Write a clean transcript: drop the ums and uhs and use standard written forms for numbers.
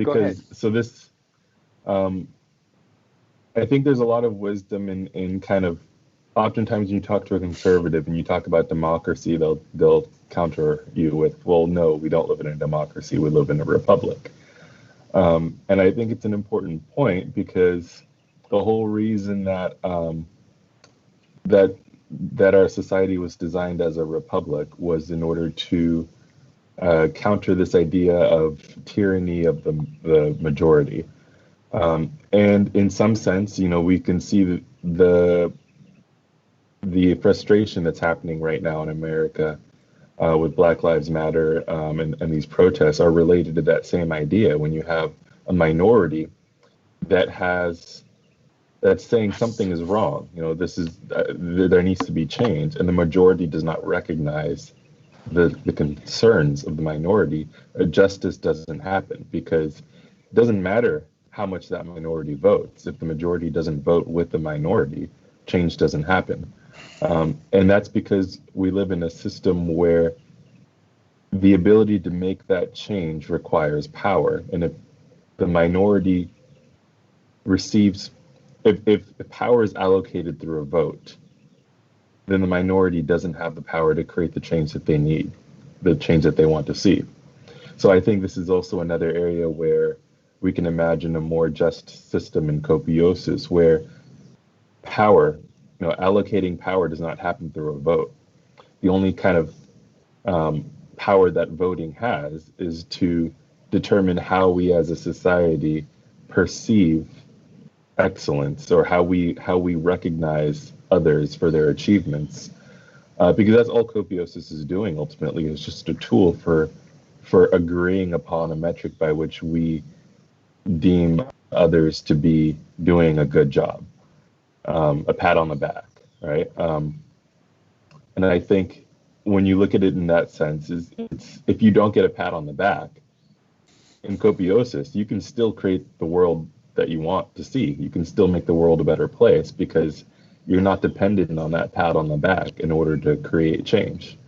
Go ahead. because so this um, I think there's a lot of wisdom in kind of oftentimes when you talk to a conservative and you talk about democracy, they'll counter you with, well, no, we don't live in a democracy, we live in a republic. And I think it's an important point because the whole reason that that our society was designed as a republic was in order to counter this idea of tyranny of the majority. And in some sense, we can see the frustration that's happening right now in America with Black Lives Matter and these protests are related to that same idea. When you have a minority that has that's saying something is wrong, this is there needs to be change, and the majority does not recognize the concerns of the minority, justice doesn't happen because it doesn't matter how much that minority votes. If the majority doesn't vote with the minority, change doesn't happen. And that's because we live in a system where the ability to make that change requires power. And if the minority receives, if the power is allocated through a vote, then the minority doesn't have the power to create the change that they need, the change that they want to see. So I think this is also another area where we can imagine a more just system in Copiosis where power, allocating power does not happen through a vote. The only kind of power that voting has is to determine how we as a society perceive excellence or how we recognize others for their achievements, because that's all Copiosis is doing ultimately is just a tool for agreeing upon a metric by which we deem others to be doing a good job, a pat on the back, right? And I think when you look at it in that sense, is it's if you don't get a pat on the back in Copiosis, you can still create the world that you want to see. You can still make the world a better place because you're not dependent on that pat on the back in order to create change.